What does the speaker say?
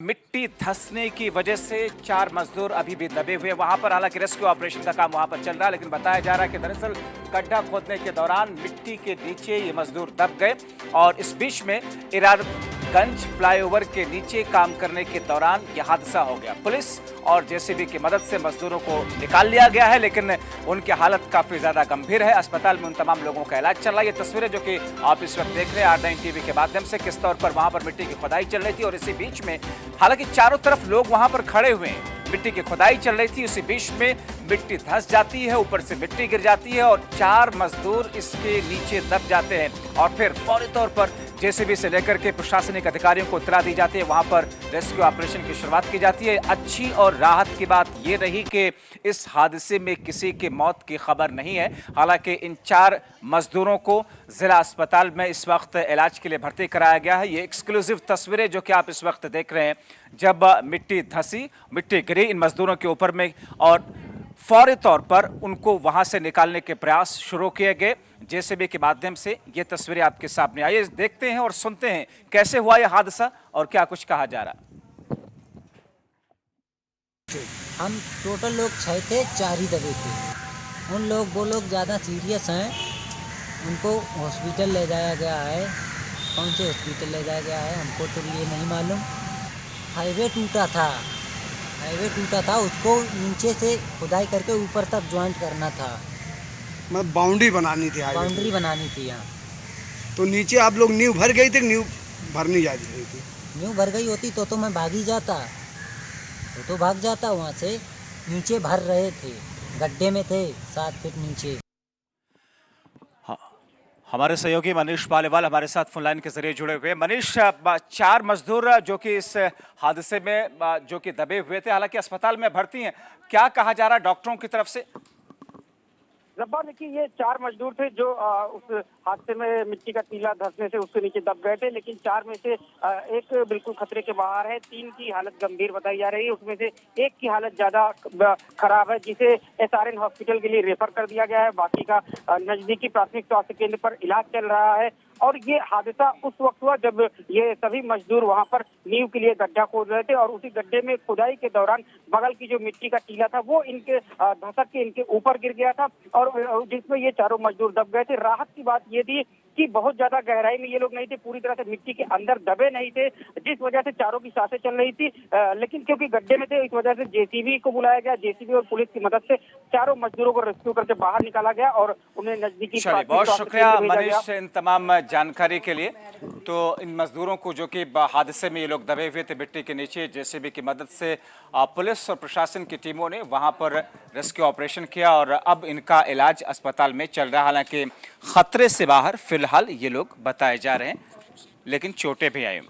मिट्टी धंसने की वजह से 4 मजदूर अभी भी दबे हुए। वहां पर हालांकि रेस्क्यू ऑपरेशन का काम वहां पर चल रहा है, लेकिन बताया जा रहा है कि दरअसल गड्ढा खोदने के दौरान मिट्टी के नीचे ये मजदूर दब गए और इस बीच में इरारगंज फ्लाईओवर के नीचे काम करने के दौरान यह हादसा हो गया। पुलिस और जेसीबी की मदद से मजदूरों को निकाल लिया गया है, लेकिन उनकी हालत काफी ज्यादा गंभीर है। अस्पताल में उन तमाम लोगों का इलाज चल रहा है। ये तस्वीरें जो कि आप इस वक्त देख रहे हैं R9 टीवी के माध्यम से, किस तौर पर वहां पर मिट्टी की खुदाई चल रही थी और इसी बीच में हालांकि चारों तरफ लोग वहां पर खड़े हुए हैं। मिट्टी की खुदाई चल रही थी, उसी बीच में मिट्टी धंस जाती है, ऊपर से मिट्टी गिर जाती है और 4 मजदूर इसके नीचे दब जाते हैं और फिर फौरी तौर पर जेसीबी से लेकर के प्रशासनिक अधिकारियों को इत्तला दी जाती है। वहां पर रेस्क्यू ऑपरेशन की शुरुआत की जाती है। अच्छी और राहत की बात यह रही कि इस हादसे में किसी की मौत की खबर नहीं है। हालांकि इन 4 मजदूरों को जिला अस्पताल में इस वक्त इलाज के लिए भर्ती कराया गया है। ये एक्सक्लूसिव तस्वीरें जो कि आप इस वक्त देख रहे हैं, जब मिट्टी धंसी, मिट्टी गिरी इन मजदूरों के ऊपर में और फौरी तौर पर उनको वहां से निकालने के प्रयास शुरू किए गए जेसीबी के माध्यम से। ये तस्वीरें आपके सामने आइए देखते हैं और सुनते हैं कैसे हुआ यह हादसा और क्या कुछ कहा जा रहा। हम टोटल लोग 6 थे, 4 ही दबे थे। वो लोग ज़्यादा सीरियस हैं, उनको हॉस्पिटल ले जाया गया है। कौन से हॉस्पिटल ले जाया गया है हमको तो ये नहीं मालूम। हाईवे टूटा था, उसको नीचे से खुदाई करके ऊपर तक ज्वाइंट करना था। मतलब बाउंड्री बनानी थी यहाँ। तो नीचे आप लोग नींव भर गई थी, नींव भरनी जा रही थी? नींव भर गई होती तो मैं भाग ही जाता, तो भाग जाता वहाँ से। नीचे भर रहे थे, गड्ढे में थे 7 फीट नीचे। हमारे सहयोगी मनीष पालीवाल हमारे साथ फोन लाइन के जरिए जुड़े हुए। मनीष, 4 मजदूर जो कि इस हादसे में जो कि दबे हुए थे, हालांकि अस्पताल में भर्ती हैं, क्या कहा जा रहा है डॉक्टरों की तरफ से? जब्बार, देखिए ये 4 मजदूर थे जो उस हादसे में मिट्टी का टीला धंसने से उसके नीचे दब गए थे, लेकिन 4 में से एक बिल्कुल खतरे के बाहर है। 3 की हालत गंभीर बताई जा रही है, उसमें से एक की हालत ज्यादा खराब है, जिसे SRN हॉस्पिटल के लिए रेफर कर दिया गया है। बाकी का नजदीकी प्राथमिक स्वास्थ्य केंद्र पर इलाज चल रहा है। और ये हादसा उस वक्त हुआ जब ये सभी मजदूर वहां पर नींव के लिए गड्ढा खोद रहे थे और उसी गड्ढे में खुदाई के दौरान बगल की जो मिट्टी का टीला था वो इनके धसक के इनके ऊपर गिर गया था और जिसमें ये चारों मजदूर दब गए थे। राहत की बात ये थी कि बहुत ज्यादा गहराई में ये लोग नहीं थे, पूरी तरह से मिट्टी के अंदर दबे नहीं थे, जिस वजह से चारों की सांसें चल रही थी। लेकिन क्योंकि गड्ढे में थे, इस वजह से जेसीबी को बुलाया गया। जेसीबी और पुलिस की मदद से चारों मजदूरों को रेस्क्यू करके बाहर निकाला गया और उन्हें नजदीकी। बहुत शुक्रिया मनीष इन तमाम जानकारी के लिए। तो इन मजदूरों को जो कि हादसे में ये लोग दबे हुए थे मिट्टी के नीचे, जेसीबी की मदद से पुलिस और प्रशासन की टीमों ने वहां पर रेस्क्यू ऑपरेशन किया और अब इनका इलाज अस्पताल में चल रहा है। हालांकि खतरे से बाहर फिलहाल ये लोग बताए जा रहे हैं, लेकिन चोटें भी आई।